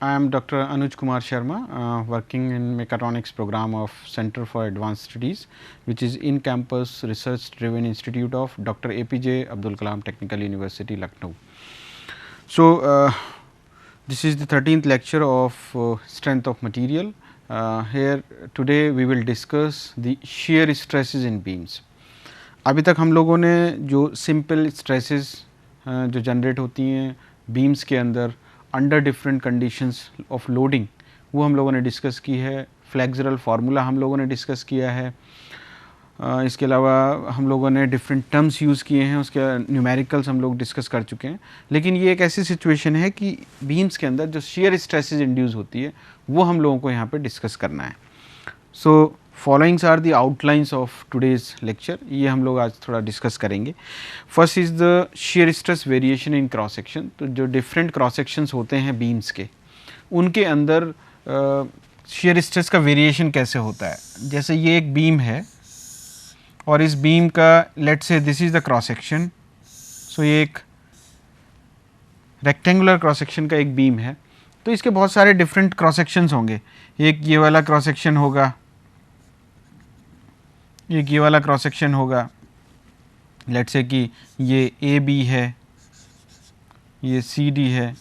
I am Dr. Anuj Kumar Sharma, working in Mechatronics program of Center for Advanced Studies, which is in campus research driven institute of Dr. APJ Abdul Kalam Technical University, Lucknow. So, this is the 13th lecture of strength of material. Here today we will discuss the shear stresses in beams. अभी तक हम लोगों ने जो simple stresses जो generate होती हैं beams के अंदर under different conditions of loading वो हम लोगों ने डिस्कस की है. फ्लेक्सुरल फार्मूला हम लोगों ने डिस्कस किया है. इसके अलावा हम लोगों ने डिफरेंट टर्म्स यूज़ किए हैं, उसके न्यूमेरिकल्स हम लोग डिस्कस कर चुके हैं. लेकिन ये एक ऐसी सिचुएशन है कि बीम्स के अंदर जो शेयर स्ट्रेसेस इंड्यूस होती है वो हम लोगों को यहाँ पे डिस्कस करना है. So followings are the outlines of today's lecture. ये हम लोग आज थोड़ा डिस्कस करेंगे. First is the shear stress variation in cross section. तो जो डिफरेंट क्रॉस सेक्शंस होते हैं बीम्स के, उनके अंदर शेयर स्ट्रेस का वेरिएशन कैसे होता है. जैसे ये एक बीम है और इस बीम का let's say this is the cross section. So ये एक रेक्टेंगुलर क्रॉस सेक्शन का एक बीम है. तो इसके बहुत सारे डिफरेंट क्रॉस सेक्शंस होंगे. एक ये वाला क्रॉस सेक्शन होगा, एक ये वाला क्रॉस सेक्शन होगा. लेट्स से कि ये ए बी है, ये सी डी है.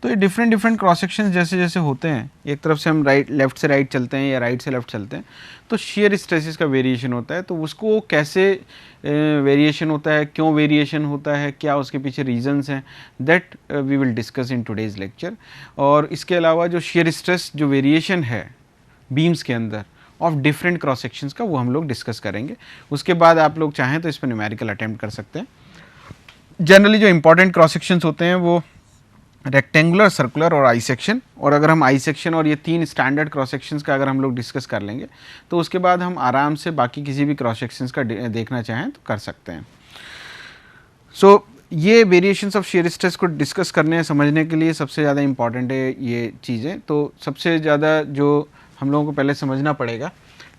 तो ये डिफरेंट क्रॉस सेक्शंस जैसे जैसे होते हैं, एक तरफ से हम राइट लेफ़्ट से राइट चलते हैं या राइट से लेफ़्ट चलते हैं, तो शेयर स्ट्रेसेस का वेरिएशन होता है. तो उसको कैसे वेरिएशन होता है, क्यों वेरिएशन होता है, क्या उसके पीछे रीजंस हैं, that we will discuss in today's lecture. और इसके अलावा जो शेयर स्ट्रेस जो वेरिएशन है बीम्स के अंदर ऑफ डिफरेंट क्रॉस सेक्शंस का, वो हम लोग डिस्कस करेंगे. उसके बाद आप लोग चाहें तो इस पर न्यूमेरिकल अटेम्प्ट कर सकते हैं. जनरली जो इंपॉर्टेंट क्रॉस सेक्शंस होते हैं वो रेक्टेंगुलर, सर्कुलर और आई सेक्शन. और अगर हम आई सेक्शन और ये तीन स्टैंडर्ड क्रॉस सेक्शंस का अगर हम लोग डिस्कस कर लेंगे तो उसके बाद हम आराम से बाकी किसी भी क्रॉस सेक्शंस का देखना चाहें तो कर सकते हैं. सो ये वेरिएशंस ऑफ शेयर स्ट्रेस को डिस्कस करने समझने के लिए सबसे ज़्यादा इंपॉर्टेंट है ये चीज़ें. तो सबसे ज़्यादा जो हम लोगों को पहले समझना पड़ेगा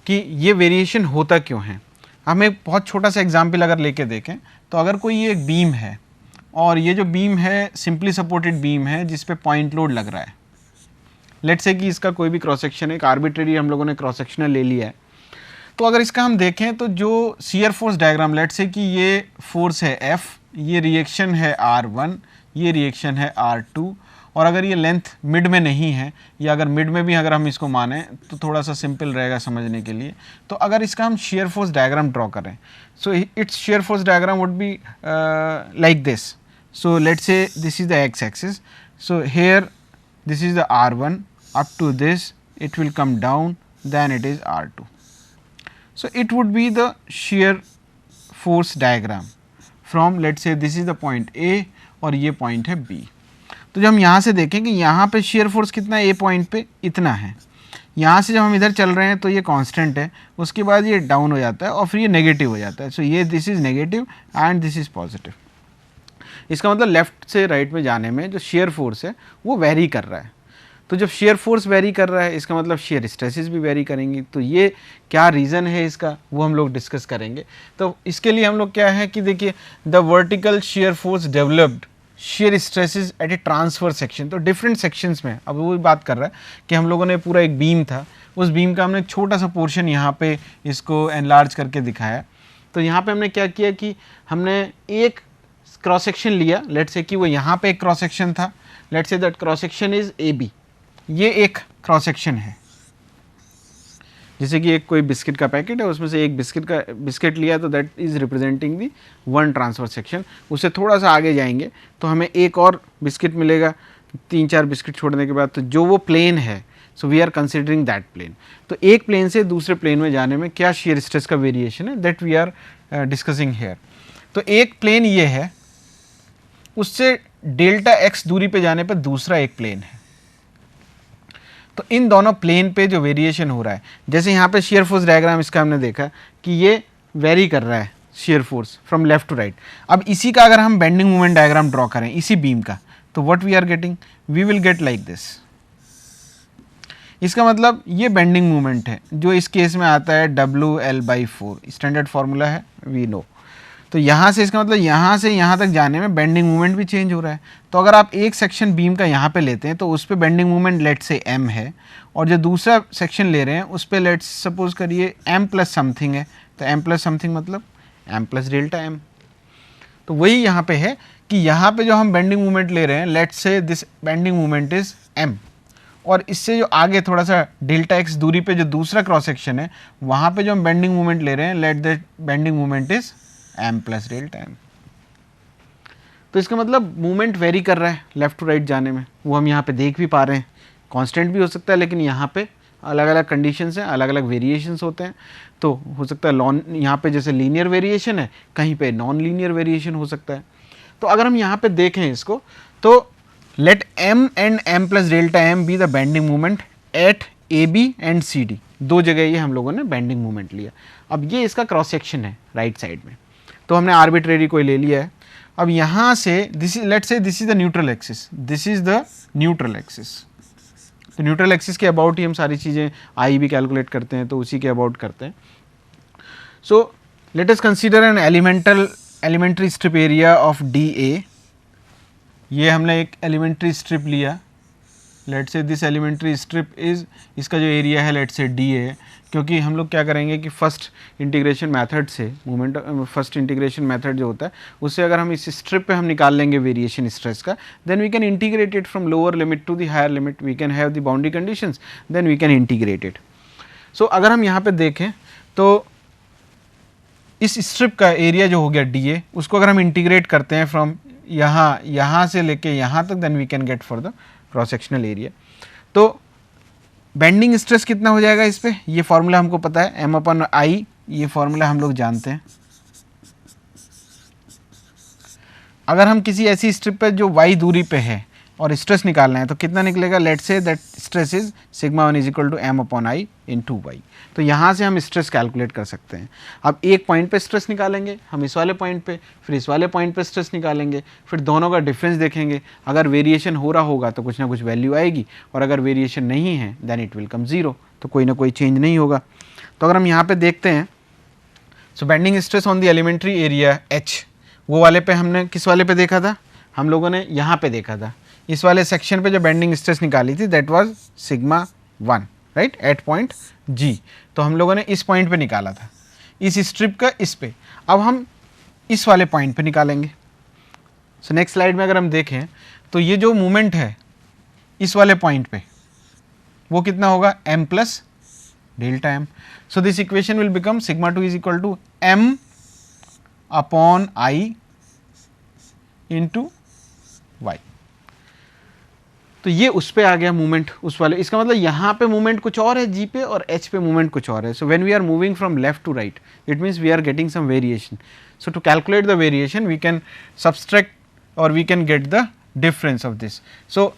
कि ये वेरिएशन होता क्यों है. हम एक बहुत छोटा सा एग्जाम्पल अगर लेके देखें तो अगर कोई ये एक बीम है और ये जो बीम है सिंपली सपोर्टेड बीम है जिस पे पॉइंट लोड लग रहा है. लेट्स से कि इसका कोई भी क्रॉस सेक्शन एक आर्बिट्रेरी हम लोगों ने क्रॉस सेक्शनल ले लिया है. तो अगर इसका हम देखें तो जो shear force diagram, let's say कि ये फोर्स है F, ये रिएक्शन है R1, ये रिएक्शन है R2. और अगर ये लेंथ मिड में नहीं है, या अगर मिड में भी अगर हम इसको माने तो थोड़ा सा सिंपल रहेगा समझने के लिए. तो अगर इसका हम शेयर फोर्स डायग्राम ड्रॉ करें, so its shear force diagram would be like this. So let's say this is the x axis. So here this is the R1, up to this it will come down, then it is R2. So it would be the shear force diagram from, let's say this is the point A और ये point है B. तो जब हम यहाँ से देखें कि यहाँ पे shear force कितना है, A point पे इतना है. यहाँ से जब हम इधर चल रहे हैं तो ये कांस्टेंट है, उसके बाद ये डाउन हो जाता है और फिर ये नेगेटिव हो जाता है. सो ये this is negative and this is positive. इसका मतलब लेफ़्ट से राइट में जाने में जो शेयर फोर्स है वो वेरी कर रहा है. तो जब शेयर फोर्स वेरी कर रहा है इसका मतलब शेयर स्ट्रेसेस भी वेरी करेंगी. तो ये क्या रीज़न है इसका, वो हम लोग डिस्कस करेंगे. तो इसके लिए हम लोग क्या है कि देखिए, the vertical shear force developed shear stresses at a transfer section. तो डिफरेंट सेक्शंस में अब वो बात कर रहा है कि हम लोगों ने पूरा एक बीम था, उस बीम का हमने छोटा सा पोर्शन यहाँ पे इसको एनलार्ज करके दिखाया. तो यहाँ पे हमने क्या किया कि हमने एक क्रॉस सेक्शन लिया. लेट्स से कि वो यहाँ पे एक क्रॉस सेक्शन था. Let's say that cross section is A B. ये एक क्रॉस सेक्शन है, जैसे कि एक कोई बिस्किट का पैकेट है, उसमें से एक बिस्किट लिया तो that is representing the one transfer section. उससे थोड़ा सा आगे जाएंगे तो हमें एक और बिस्किट मिलेगा 3-4 बिस्किट छोड़ने के बाद. तो जो वो प्लेन है, so we are considering that plane. तो एक प्लेन से दूसरे प्लेन में जाने में क्या शेयर स्ट्रेस का वेरिएशन है, that we are discussing here. तो एक प्लेन ये है, उससे डेल्टा x दूरी पे जाने पर दूसरा एक प्लेन है. तो इन दोनों प्लेन पे जो वेरिएशन हो रहा है, जैसे यहाँ पे शेयर फोर्स डायग्राम इसका हमने देखा कि ये वेरी कर रहा है shear force from left to right. अब इसी का अगर हम बेंडिंग मोमेंट डायग्राम ड्रॉ करें इसी बीम का, तो what we are getting, we will get like this. इसका मतलब ये बेंडिंग मोमेंट है जो इस केस में आता है WL/4. स्टैंडर्ड फार्मूला है, वी नो. तो यहाँ से इसका मतलब यहाँ से यहाँ तक जाने में बेंडिंग मोमेंट भी चेंज हो रहा है। तो अगर आप एक सेक्शन बीम का यहाँ पे लेते हैं तो उस पर बेंडिंग मोमेंट लेट से m है, और जो दूसरा सेक्शन ले रहे हैं उस पर लेट सपोज करिए m प्लस समथिंग है, तो m प्लस समथिंग मतलब m प्लस डेल्टा m। तो वही यहाँ पे है कि यहाँ पे जो हम बेंडिंग मोमेंट ले रहे हैं, late say this bending moment is m, और इससे जो आगे थोड़ा सा डेल्टा x दूरी पे जो दूसरा क्रॉस सेक्शन है वहाँ पे जो हम बेंडिंग मोमेंट ले रहे हैं, let that bending moment is m plus delta m। तो इसका मतलब मूवमेंट वेरी कर रहा है लेफ्ट टू राइट जाने में, वो हम यहाँ पे देख भी पा रहे हैं। कांस्टेंट भी हो सकता है, लेकिन यहाँ पे अलग अलग कंडीशंस हैं, अलग अलग वेरिएशंस होते हैं। तो हो सकता है लॉन यहाँ पे जैसे लीनियर वेरिएशन है, कहीं पे नॉन लीनियर वेरिएशन हो सकता है। तो अगर हम यहाँ पे देखें इसको, तो let m and m plus delta m be the bending moment at AB and CD, दो जगह ये हम लोगों ने बेंडिंग मोमेंट लिया। अब ये इसका क्रॉस सेक्शन है राइट साइड में, तो हमने आर्बिट्रेरी कोई ले लिया है। अब यहाँ से this is, let's say this is the neutral axis, this is the neutral axis. तो न्यूट्रल एक्सिस के अबाउट ही हम सारी चीज़ें आई भी कैलकुलेट करते हैं, तो उसी के अबाउट करते हैं। So let us consider an elementary strip area of DA। ये हमने एक एलिमेंट्री स्ट्रिप लिया, let say this elementary strip is, इसका जो एरिया है लेट से DA है, क्योंकि हम लोग क्या करेंगे कि फर्स्ट इंटीग्रेशन मेथड से मूवमेंट, फर्स्ट इंटीग्रेशन मेथड जो होता है उससे अगर हम इस स्ट्रिप पे हम निकाल लेंगे वेरिएशन स्ट्रेस का, then we can integrate it from lower limit to the higher limit, we can have the boundary conditions, then we can integrate it. So अगर हम यहाँ पे देखें तो इस स्ट्रिप का एरिया जो हो गया DA, उसको अगर हम इंटीग्रेट करते हैं फ्रॉम यहाँ से लेके यहाँ तक, then we can get for the cross sectional area. तो बेंडिंग स्ट्रेस कितना हो जाएगा इस पे, ये फॉर्मूला हमको पता है m/i, ये फॉर्मूला हम लोग जानते हैं। अगर हम किसी ऐसी स्ट्रिप पे जो y दूरी पे है और स्ट्रेस निकालना है तो कितना निकलेगा, let say that stress is sigma 1 is equal to m/i into y। तो यहाँ से हम स्ट्रेस कैलकुलेट कर सकते हैं। अब एक पॉइंट पे स्ट्रेस निकालेंगे हम, इस वाले पॉइंट पे, फिर इस वाले पॉइंट पे स्ट्रेस निकालेंगे, फिर दोनों का डिफरेंस देखेंगे। अगर वेरिएशन हो रहा होगा तो कुछ ना कुछ वैल्यू आएगी, और अगर वेरिएशन नहीं है देन इट विल कम 0, तो कोई ना कोई चेंज नहीं होगा। तो अगर हम यहाँ पे देखते हैं, so bending stress on the elementary area H, वो वाले पे हमने किस वाले पे देखा था, हम लोगों ने यहाँ पे देखा था, इस वाले सेक्शन पे जो बेंडिंग स्ट्रेस निकाली थी that was sigma 1, right, at point G। तो हम लोगों ने इस पॉइंट पे निकाला था, इस स्ट्रिप का इस पे। अब हम इस वाले पॉइंट पे निकालेंगे। सो नेक्स्ट स्लाइड में अगर हम देखें तो ये जो मूवमेंट है इस वाले पॉइंट पे वो कितना होगा, m plus delta m। So this equation will become sigma 2 is equal to m upon i into y। तो ये उस पे आ गया मूवमेंट उस वाले, इसका मतलब यहाँ पे मूवमेंट कुछ और है G पे, और H पे मूवमेंट कुछ और है। So when we are moving from left to right, it means we are getting some variation. So to calculate the variation we can subtract और we can get the difference of this. So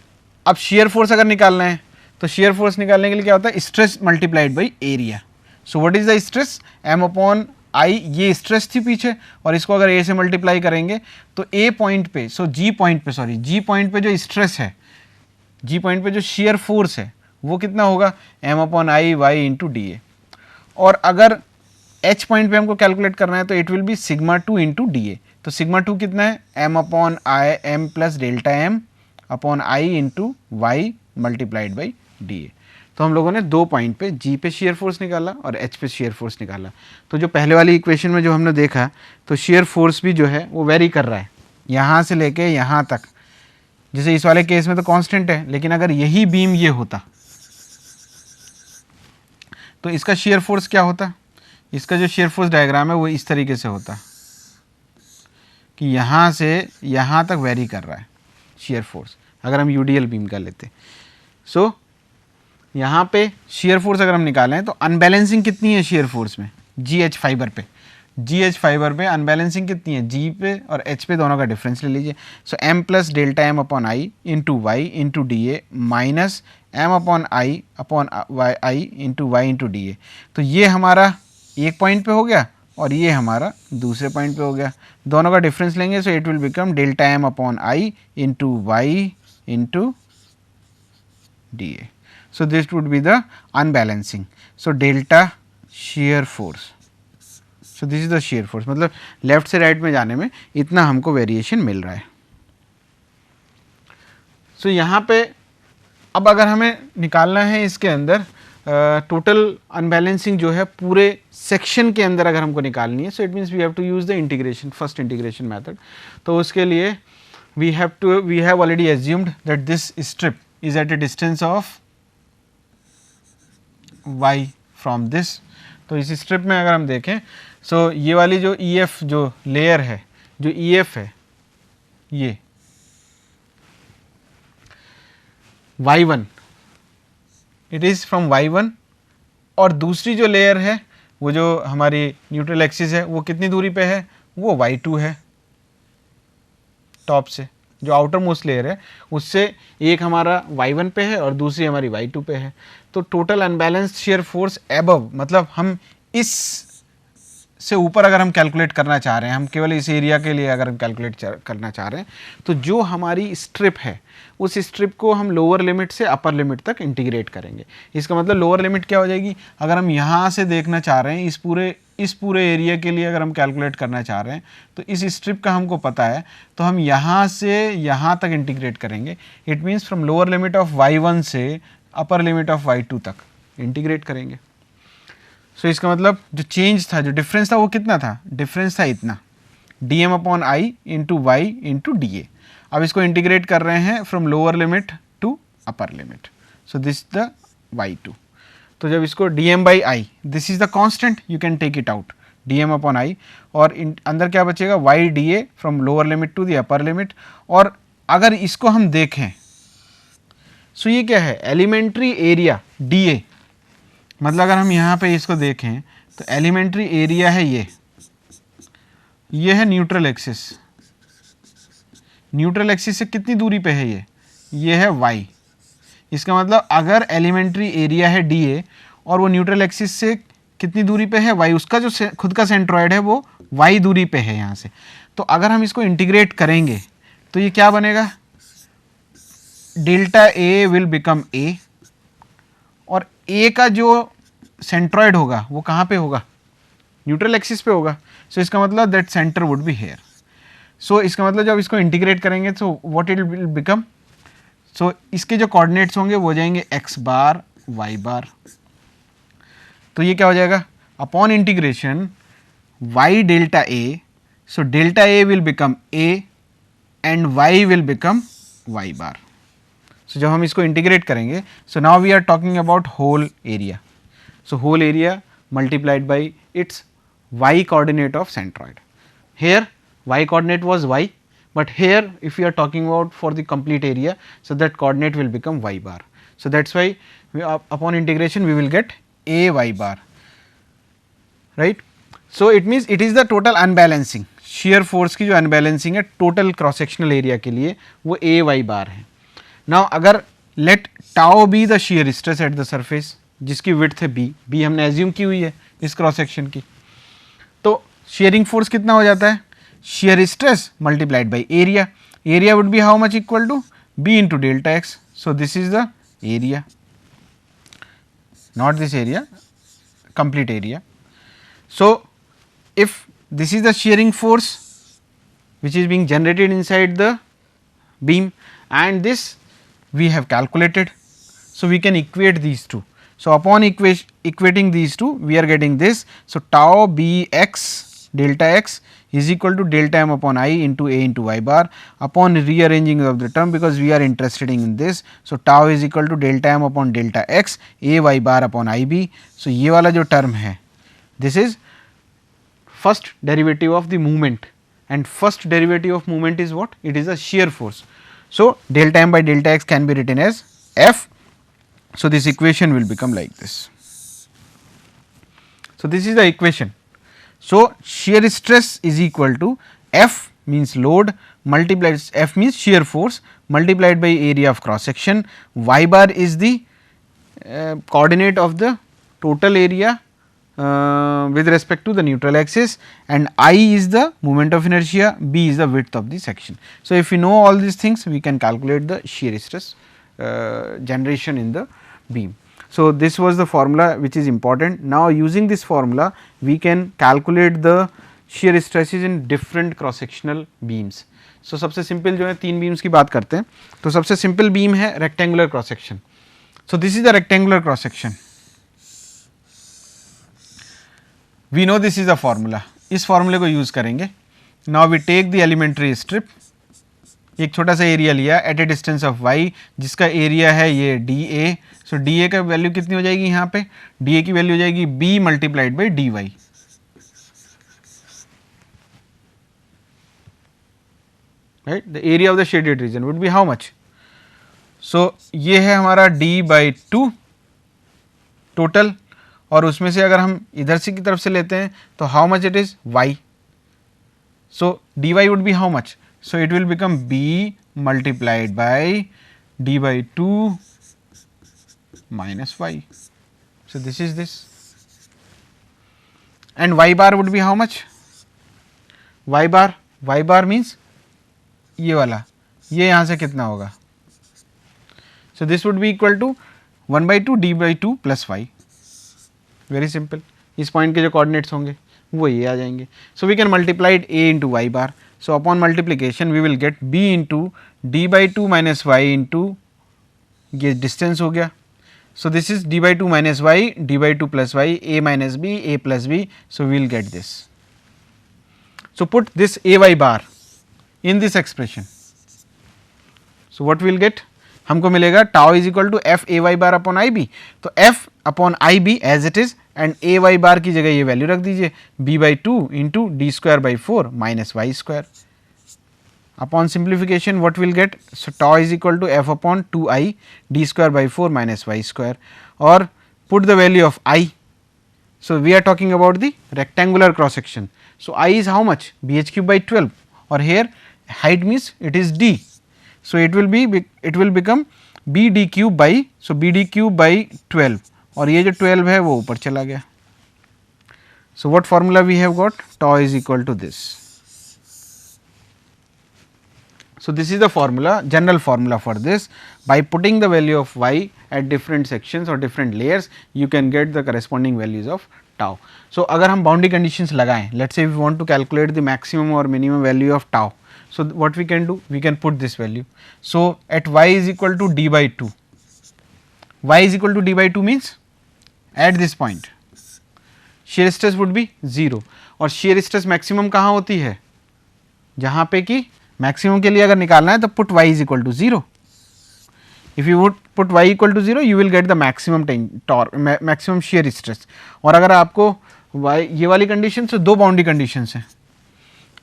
अब shear force अगर निकालना है तो shear force निकालने के लिए क्या होता है, stress multiplied by area. So what is the stress, m/i, ये स्ट्रेस थी पीछे, और इसको अगर a से मल्टीप्लाई करेंगे तो a पॉइंट पे, सो G पॉइंट पे जो स्ट्रेस है, G पॉइंट पे जो शेयर फोर्स है वो कितना होगा, m/i y इंटू DA। और अगर H पॉइंट पे हमको कैलकुलेट करना है तो it will be sigma 2 into DA। तो सिग्मा 2 कितना है, m/i m plus delta m upon i into y multiplied by DA। तो हम लोगों ने दो पॉइंट पे G पे शेयर फोर्स निकाला और H पे शेयर फोर्स निकाला। तो जो पहले वाली इक्वेशन में जो हमने देखा, तो शेयर फोर्स भी जो है वो वेरी कर रहा है यहाँ से लेके यहाँ तक। जैसे इस वाले केस में तो कांस्टेंट है, लेकिन अगर यही बीम ये होता तो इसका शेयर फोर्स क्या होता, इसका जो शेयर फोर्स डायग्राम है वो इस तरीके से होता कि यहाँ से यहाँ तक वेरी कर रहा है शेयर फोर्स, अगर हम यूडीएल बीम का लेते। सो यहाँ पे शेयर फोर्स अगर हम निकालें तो अनबैलेंसिंग कितनी है शेयर फोर्स में, GH फाइबर पे, GH फाइबर पे अनबैलेंसिंग कितनी है, G पे और H पे दोनों का डिफरेंस ले लीजिए। So m plus delta m upon I into Y into DA minus m upon I into Y into DA। तो ये हमारा एक पॉइंट पे हो गया और ये हमारा दूसरे पॉइंट पे हो गया, दोनों का डिफरेंस लेंगे। So it will become delta m upon I into Y into DA। So this would be the unbalancing. So delta shear force so this is the shear force, मतलब लेफ्ट से right में जाने में इतना हमको variation मिल रहा है। सो यहाँ पे अब अगर हमें निकालना है इसके अंदर टोटल अनबैलेंसिंग जो है पूरे सेक्शन के अंदर अगर हमको निकालनी है, so it means we have to use the integration, first integration method. तो उसके लिए we have already assumed that this strip is at a distance of y from this. तो इस स्ट्रिप में अगर हम देखें, सो ये वाली जो EF जो लेयर है, जो EF है ये y1, it is from y1, और दूसरी जो लेयर है वो जो हमारी न्यूट्रल एक्सिस है वो कितनी दूरी पे है, वो y2 है टॉप से, जो आउटर मोस्ट लेयर है उससे एक हमारा y1 पे है और दूसरी हमारी y2 पे है। तो total unbalanced shear force above, मतलब हम इस से ऊपर अगर हम कैलकुलेट करना चाह रहे हैं, हम केवल इस एरिया के लिए अगर हम कैलकुलेट करना चाह रहे हैं, तो जो हमारी स्ट्रिप है उस स्ट्रिप को हम लोअर लिमिट से अपर लिमिट तक इंटीग्रेट करेंगे। इसका मतलब लोअर लिमिट क्या हो जाएगी, अगर हम यहाँ से देखना चाह रहे हैं इस पूरे एरिया के लिए अगर हम कैलकुलेट करना चाह रहे हैं, तो इस स्ट्रिप का हमको पता है, तो हम यहाँ से यहाँ तक इंटीग्रेट करेंगे। It means from lower limit of y1 से अपर लिमिट ऑफ y2 तक इंटीग्रेट करेंगे। सो इसका मतलब जो चेंज था, जो डिफरेंस था वो कितना था, डिफरेंस था इतना, dm upon I into Y into D A. अब इसको इंटीग्रेट कर रहे हैं from lower limit to upper limit, so this the y2। तो जब इसको dm बाई आई, this is the constant, you can take it out, dm upon I, और अंदर क्या बचेगा y dA from lower limit to the upper limit. और अगर इसको हम देखें, सो ये क्या है, एलिमेंट्री एरिया dA, मतलब अगर हम यहाँ पे इसको देखें तो एलिमेंट्री एरिया है ये है न्यूट्रल एक्सिस, न्यूट्रल एक्सिस से कितनी दूरी पे है ये है y। इसका मतलब अगर एलिमेंट्री एरिया है dA और वो न्यूट्रल एक्सिस से कितनी दूरी पे है y, उसका जो खुद का सेंट्रॉयड है वो y दूरी पे है यहाँ से। तो अगर हम इसको इंटीग्रेट करेंगे तो ये क्या बनेगा, delta A will become A, और A का जो सेंट्रॉयड होगा वो कहाँ पे होगा, न्यूट्रल एक्सिस पे होगा। सो इसका मतलब that centre would be here. So इसका मतलब जब इसको इंटीग्रेट करेंगे तो what it will become, so इसके जो कोऑर्डिनेट्स होंगे वो जाएंगे x बार y बार। तो ये क्या हो जाएगा, upon integration y delta A, so delta A will become A and y will become y bar. So जब हम इसको इंटीग्रेट करेंगे, so now we are talking about whole area, so whole area multiplied by its y coordinate of centroid. Here y coordinate was y, but here if we are talking about for the complete area, so that coordinate will become y bar. So that's why upon integration we will get a y bar, right. So it means it is the total unbalancing, shear force की जो unbalancing है total cross sectional area के लिए वो a y bar है। Now अगर let tau be the shear stress at the surface, जिसकी width है b हमने assume की हुई है इस क्रॉस सेक्शन की, तो शेयरिंग फोर्स कितना हो जाता है, shear stress multiplied by area, area would be how much equal to b into delta X. So this is the area, not this area, complete area. So if this is the shearing force which is being generated inside the beam and this we have calculated, so we can equate these two. So upon equating these two we are getting this, so tau bx delta x is equal to delta m upon I into a into y bar, upon rearranging of the term because we are interested in this, so tau is equal to delta m upon delta x a y bar upon I b. So ये वाला जो term है, this is first derivative of the movement, and first derivative of movement is what, it is a shear force. So delta m by delta x can be written as f. So this equation will become like this. So this is the equation. So shear stress is equal to F means load multiplied, F means shear force multiplied by area of cross section, y bar is the coordinate of the total area with respect to the neutral axis, and I is the moment of inertia, b is the width of the section. So if we know all these things we can calculate the shear stress generation in the beam. So, this was the formula which is important. Now, using this formula we can calculate the shear stresses in different cross sectional beams. So, सबसे simple जो है तीन beams की बात करते हैं. तो सबसे सिंपल बीम है rectangular cross section. So this is the rectangular cross section. We know this is the formula. इस फॉर्मूले को यूज करेंगे. Now we take the elementary strip. एक छोटा सा एरिया लिया at a distance of y जिसका एरिया है ये dA. सो dA का वैल्यू कितनी हो जाएगी यहाँ पे? dA की वैल्यू हो जाएगी b multiplied by dy. Right, the area of the shaded region would be how much? So ये है हमारा d बाई 2 टोटल, और उसमें से अगर हम इधर से की तरफ से लेते हैं तो how much it is y. So dy would be how much? So, it will become b multiplied by d by 2 minus y. So, this is this, and y bar would be how much? Y bar means ये वाला, ये यहाँ से कितना होगा? So, this would be equal to 1 by 2 d by 2 plus y. Very simple. इस point के जो कोऑर्डिनेट्स होंगे वो ये आ जाएंगे. So, we can multiply it a into y bar. So, upon multiplication we will get b into d by 2 minus y into ये distance हो गया. So, this is d by 2 minus y, d by 2 plus y, a minus b, a plus b. So, we will get this. So, put this a y bar in this expression. So, what we will get? हमको मिलेगा tau is equal to f a y bar upon I b. तो f upon I b as it is and a y bar की जगह ये value रख दीजिए b by 2 into d square by 4 minus y square. Upon simplification what we will get? So, tau is equal to f upon 2 I d square by 4 minus y square, or put the value of I. So, we are talking about the rectangular cross section. So, I is how much? bh cube by 12, or here height means it is d. So, it will become b d cube by, so b d cube by 12, और ये जो 12 है वो ऊपर चला गया. So, what formula we have got? Tau is equal to this. So, this is the formula, general formula for this. By putting the value of y at different sections or different layers, you can get the corresponding values of tau. So, अगर हम boundary conditions लगाएं, let's say we want to calculate the maximum or minimum value of tau. So, what we can do? We can put this value. So, at y is equal to d by 2, y is equal to d by 2 means at this point shear stress would be 0, और shear stress maximum कहाँ होती है? जहाँ पे कि maximum के लिए अगर निकालना है तो put y is equal to 0. If you would put y equal to 0, you will get the maximum maximum shear stress. और अगर आपको y ये वाली कंडीशन से दो बाउंड्री कंडीशंस हैं.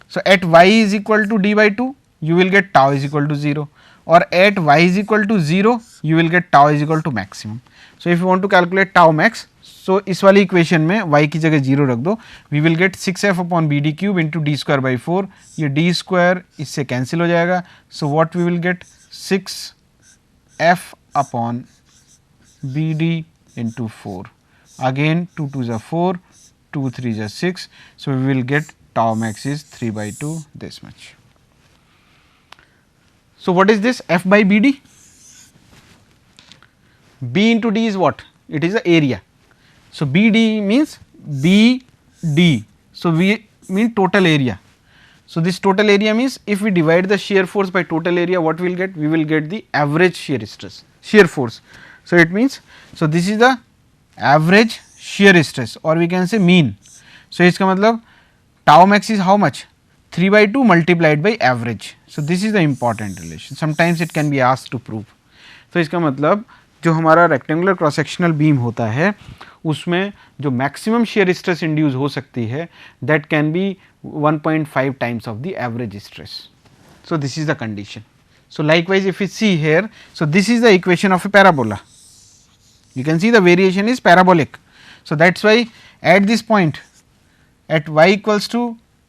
So, at y is equal to d by 2, you will get tau is equal to 0, or at y is equal to 0, you will get tau is equal to maximum. So, if you want to calculate tau max, so इस वाली equation में y की जगह 0 रख दो, we will get 6f upon b d cube into d square by 4, ये d square इससे cancel हो जाएगा. So, what we will get? 6f upon b d into 4, again 2 2s are 4, 2 3s are 6. So, we will get tau max is 3 by 2, this much. So, what is this f by b d? B into d is what? It is the area. So, b d means b d. So, we mean total area. So, this total area means if we divide the shear force by total area, what we will get? We will get the average shear stress, shear force. So, it means, so this is the average shear stress, or we can say mean. So, इसका मतलब tau max is how much? 3 by 2 multiplied by average. So, this is the important relation. Sometimes it can be asked to prove. तो इसका मतलब जो हमारा rectangular cross sectional beam होता है उसमें जो मैक्सिमम शेयर स्ट्रेस इंड्यूस हो सकती है that can be 1.5 times of the average stress. So this is the condition. So likewise if you see here, so this is the equation of A parabola. You can see the variation is parabolic. So, that is why at this point at y equals to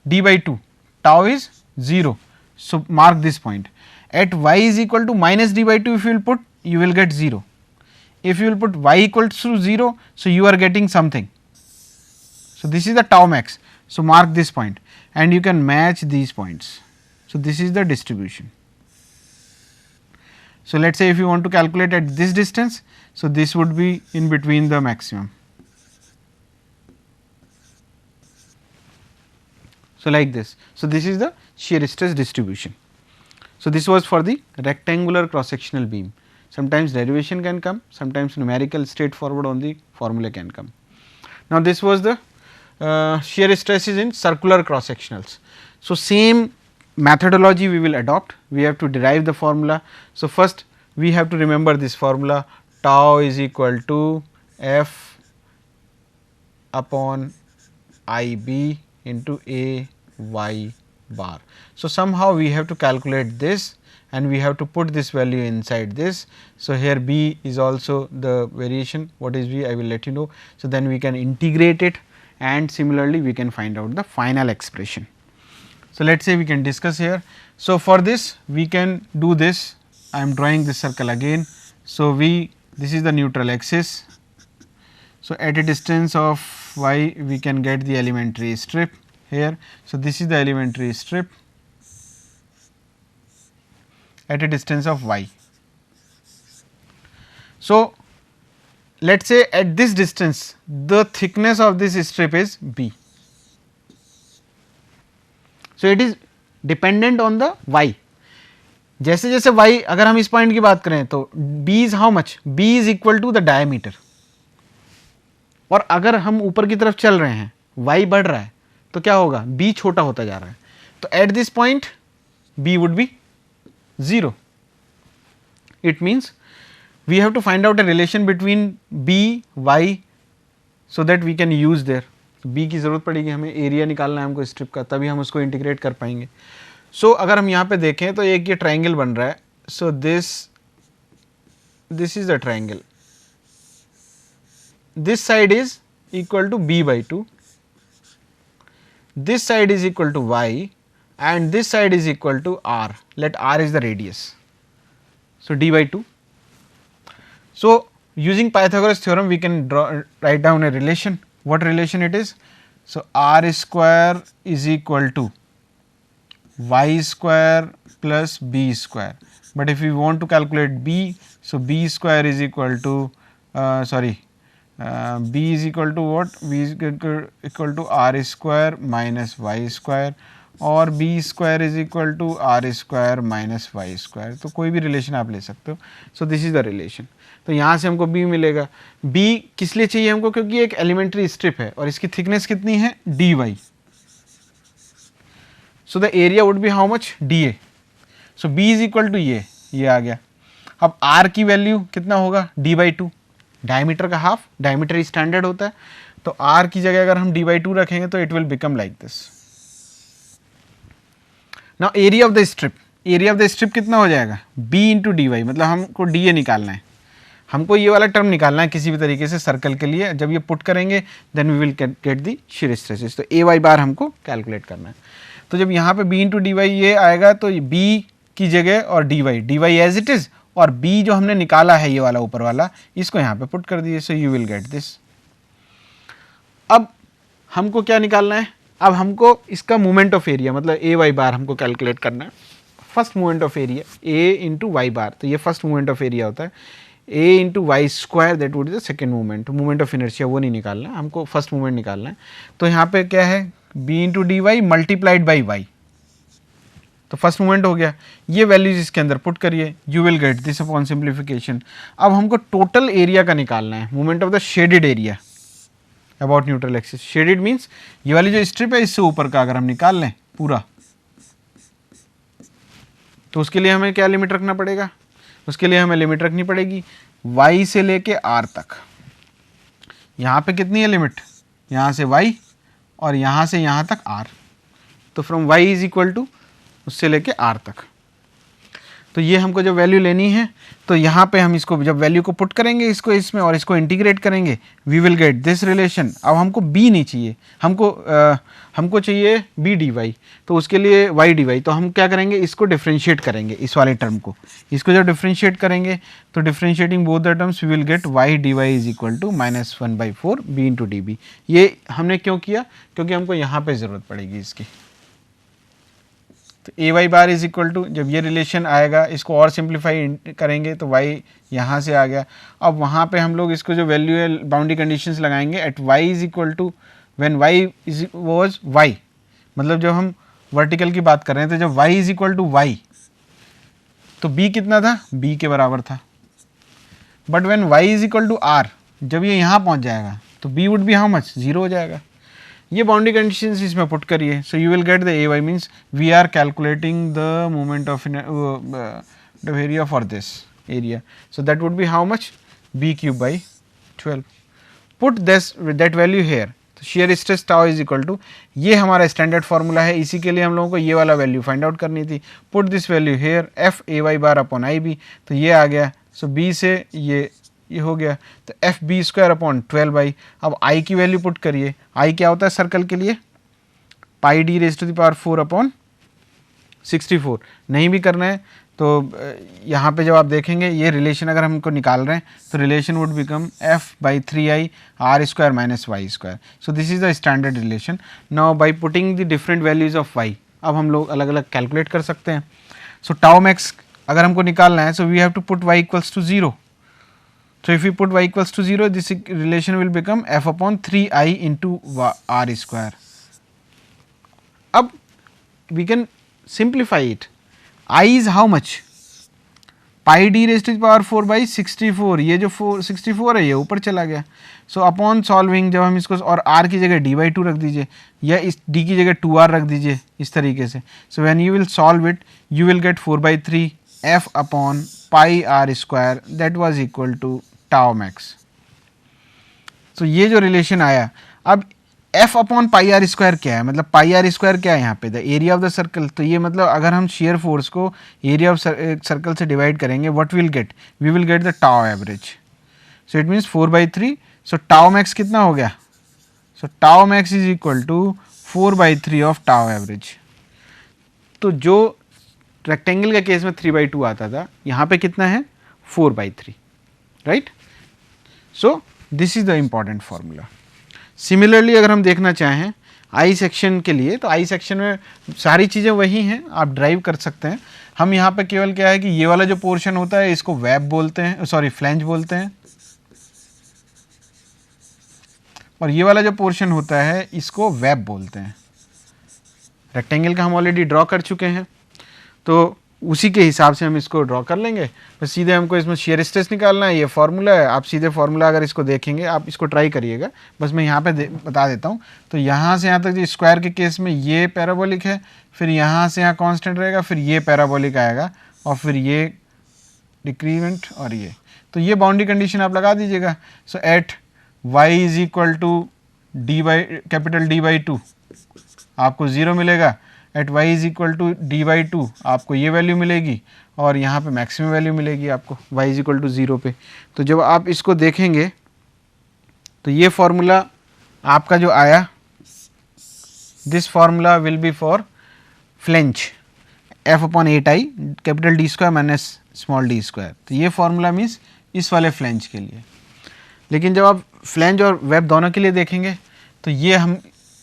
d by 2, tau is 0. So, mark this point. At y is equal to minus d by 2, if you will put, you will get 0. If you will put y equals to 0, so you are getting something. So, this is the tau max. So, mark this point and you can match these points. So, this is the distribution. So let's say if you want to calculate at this distance, so this would be in between the maximum. So like this. So this is the shear stress distribution. So this was for the rectangular cross sectional beam. Sometimes derivation can come, sometimes numerical straightforward on the formula can come. Now this was the shear stresses in circular cross sectionals. So same methodology we will adopt. We have to derive the formula. So first we have to remember this formula, tau is equal to F upon IB into A y bar. So somehow we have to calculate this and we have to put this value inside this. So here B is also the variation, what is B I will let you know. So then we can integrate it and similarly we can find out the final expression. So let us say we can discuss here. So for this we can do this, I am drawing this circle again. So this is the neutral axis. So at a distance of y we can get the elementary strip here. So this is the elementary strip at a distance of y. So let us say at this distance the thickness of this strip is b. So it is dependent on the y. जैसे जैसे y अगर हम इस point की बात करें तो b is how much? b is equal to the diameter. और अगर हम ऊपर की तरफ चल रहे हैं y बढ़ रहा है तो क्या होगा, b छोटा होता जा रहा है. तो at this point b would be 0. It means we have to find out a relation between b, y so that we can use there. b की ज़रूरत पड़ेगी हमें, एरिया निकालना है हमको स्ट्रिप का, तभी हम उसको इंटीग्रेट कर पाएंगे. सो अगर हम यहाँ पे देखें तो एक ये ट्राइंगल बन रहा है. सो this is the triangle, this side is equal to b by 2, this side is equal to y and this side is equal to r, let r is the radius. So d by 2. So using Pythagoras theorem we can write down a relation. What relation it is? So r square is equal to y square plus b square, but if we want to calculate b, so b square is equal to b is equal to what? b is equal to r square minus y square और b square is equal to r square minus y square. तो कोई भी relation आप ले सकते हो. सो this is the relation. तो यहाँ से हमको b मिलेगा. b किस लिए चाहिए हमको? क्योंकि एक एलिमेंट्री स्ट्रिप है और इसकी थिकनेस कितनी है? dy. So the area would be how much? dA. So b is equal to ये आ गया. अब r की वैल्यू कितना होगा? d by 2, डायमीटर का हाफ, डायमीटर स्टैंडर्ड होता है. तो r की जगह अगर हम d by 2 रखेंगे तो it will become like this. Now area of the strip, area of the strip कितना हो जाएगा? b इंटू डी वाई, मतलब हमको dA निकालना है, हमको ये वाला टर्म निकालना है किसी भी तरीके से सर्कल के लिए. जब ये पुट करेंगे then we will get the shear stresses. तो ए वाई बार हमको कैलकुलेट करना है. तो जब यहाँ पे b इंटू डी वाई ये आएगा तो b की जगह और dy एज इट इज और b जो हमने निकाला है ये वाला ऊपर वाला इसको यहाँ पे पुट कर दिए. सो यू विल गेट दिस. अब हमको क्या निकालना है? अब हमको इसका मोमेंट ऑफ एरिया मतलब ए वाई बार हमको कैलकुलेट करना है. First moment of area A into Y bar, तो ये फर्स्ट मोमेंट ऑफ एरिया होता है. A into Y square that would is the second moment. Moment of inertia वो नहीं निकालना है, हमको फर्स्ट मोमेंट निकालना है. तो यहाँ पे क्या है? B into D Y multiplied by Y. तो फर्स्ट मोमेंट हो गया. ये वैल्यूज इसके अंदर पुट करिए, you will get this upon simplification. अब हमको टोटल एरिया का निकालना है, moment of the shaded area about neutral axis. Shaded means ये वाली जो स्ट्रिप है इससे ऊपर का अगर हम निकाल लें पूरा, तो उसके लिए हमें क्या लिमिट रखना पड़ेगा? उसके लिए हमें लिमिट रखनी पड़ेगी y से लेके r तक. यहाँ पे कितनी है लिमिट? यहाँ से y और यहाँ से यहाँ तक r. तो from y is equal to उससे लेके r तक. तो ये हमको जब वैल्यू लेनी है तो यहाँ पे हम इसको जब वैल्यू को पुट करेंगे इसको इसमें और इसको इंटीग्रेट करेंगे we will get this relation. अब हमको b नहीं चाहिए, हमको चाहिए b डी वाई. तो उसके लिए y डी वाई. तो हम क्या करेंगे? इसको डिफ्रेंशिएट करेंगे, इस वाले टर्म को. इसको जब डिफ्रेंशिएट करेंगे तो differentiating both the terms we will get y D Y is equal to -1/4 b into D B. ये हमने क्यों किया? क्योंकि हमको यहाँ पे ज़रूरत पड़ेगी इसकी. तो A Y bar is equal to, जब ये रिलेशन आएगा इसको और सिंप्लीफाई करेंगे तो वाई यहाँ से आ गया। अब वहाँ पे हम लोग इसको जो वैल्यू है बाउंड्री कंडीशंस लगाएंगे at Y is equal to when Y is was Y, मतलब जब हम वर्टिकल की बात कर रहे हैं तो जब Y is equal to Y तो बी कितना था, बी के बराबर था। But when Y is equal R, जब ये यहाँ पहुँच जाएगा तो B would be how much, 0 हो जाएगा। ये बाउंड्री कंडीशंस इसमें पुट करिए, so you will get the A Y means we are calculating the moment of the area for this area, so that would be how much, B cube by 12। Put this that value here, तो shear stress tau is equal to, ये हमारा standard formula है, इसी के लिए हम लोगों को ये वाला वैल्यू फाइंड आउट करनी थी। Put this value here F A Y bar upon I B, तो ये आ गया, सो बी से ये हो गया, तो F B square upon 12 by, अब आई की वैल्यू पुट करिए, आई क्या होता है सर्कल के लिए, pi D raise to the power 4 upon 64। नहीं भी करना है तो यहाँ पे जब आप देखेंगे ये रिलेशन अगर हमको निकाल रहे हैं तो relation would become F by 3i R square minus Y square. So this is the standard relation. Now by putting the different values of Y, अब हम लोग अलग अलग कैलकुलेट कर सकते हैं। सो टाउ मैक्स अगर हमको निकालना है, so we have to put Y equals to 0। So if we put y equals to 0, this relation will become f upon 3i into r square. अब we can simplify it. I is how much? Pi d raised to the power 4 by 64. ये जो 64 है ये ऊपर चला गया। So upon solving जब हम इसको, और r की जगह d by 2 रख दीजिए या इस d की जगह 2r रख दीजिए इस तरीके से। So when you will solve it, you will get 4 by 3 f upon pi r square that was equal to tau max. तो ये जो रिलेशन आया, अब f upon pi R square क्या है, मतलब पाई आर स्क्वायर क्या है यहाँ पे, the area of the circle. तो ये मतलब अगर हम शेयर फोर्स को एरिया ऑफ सर्कल से डिवाइड करेंगे, what will get, we will get the tau average. So it means 4/3। So tau max कितना हो गया, so tau max is equal to 4/3 of tau average. तो जो रेक्टेंगल के case में 3/2 आता था, यहाँ पे कितना है 4/3, right. So this is the important formula. Similarly अगर हम देखना चाहें आई सेक्शन के लिए, तो आई सेक्शन में सारी चीज़ें वही हैं, आप ड्राइव कर सकते हैं। हम यहाँ पे केवल क्या है कि ये वाला जो पोर्शन होता है इसको वेब बोलते हैं, सॉरी फ्लैंज बोलते हैं, और ये वाला जो पोर्शन होता है इसको वेब बोलते हैं। रेक्टेंगल का हम ऑलरेडी ड्रॉ कर चुके हैं, तो उसी के हिसाब से हम इसको ड्रॉ कर लेंगे। बस सीधे हमको इसमें शेयर स्ट्रेस निकालना है, ये फार्मूला है। आप सीधे फार्मूला अगर इसको देखेंगे, आप इसको ट्राई करिएगा, बस मैं यहाँ पे बता देता हूँ। तो यहाँ से यहाँ तक जो स्क्वायर के केस में ये पैराबोलिक है, फिर यहाँ से यहाँ कांस्टेंट रहेगा, फिर ये पैराबोलिक आएगा, और फिर ये डिक्रीमेंट और ये। तो ये बाउंड्री कंडीशन आप लगा दीजिएगा। So at Y is equal to D by capital D by 2 आपको 0 मिलेगा, at Y is equal to D by 2 आपको ये वैल्यू मिलेगी, और यहाँ पे मैक्सिमम वैल्यू मिलेगी आपको वाई इज इक्वल टू 0 पे। तो जब आप इसको देखेंगे तो ये फार्मूला आपका जो आया, this formula will be for flinch F upon 8i capital D square minus small D square. तो ये फार्मूला मीन्स इस वाले फ्लेंच के लिए। लेकिन जब आप फ्लेंज और वेब दोनों के लिए देखेंगे तो ये हम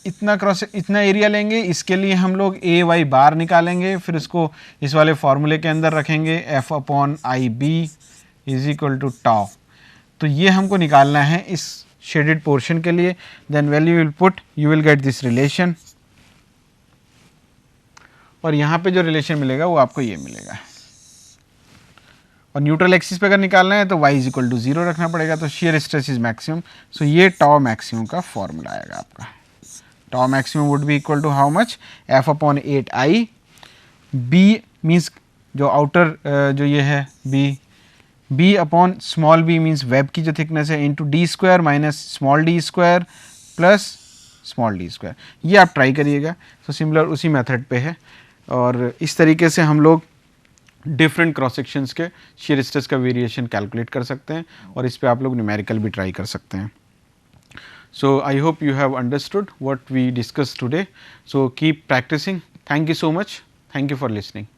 इतना एरिया लेंगे, इसके लिए हम लोग ए वाई बार निकालेंगे, फिर इसको इस वाले फार्मूले के अंदर रखेंगे, F upon I B is equal to tau. तो ये हमको निकालना है इस शेडेड पोर्शन के लिए। Then value will put, you will get this relation, और यहाँ पे जो रिलेशन मिलेगा वो आपको ये मिलेगा। और न्यूट्रल एक्सिस पे अगर निकालना है तो y इज इक्वल टू 0 रखना पड़ेगा, तो shear stress is maximum. So ये टाउ मैक्सिमम का फॉर्मूला आएगा आपका। Tau maximum would be equal to how much, F upon 8i, B means जो आउटर जो ये है B upon small B means web की जो थिकनेस है, into D square minus small D square plus small D square. ये आप try करिएगा। तो सिमिलर उसी मेथड पे है, और इस तरीके से हम लोग डिफरेंट क्रॉस सेक्शंस के शेयर स्ट्रेस का वेरिएशन कैलकुलेट कर सकते हैं, और इस पे आप लोग न्यूमेरिकल भी ट्राई कर सकते हैं। So I hope you have understood what we discussed today. So keep practicing. Thank you so much. Thank you for listening.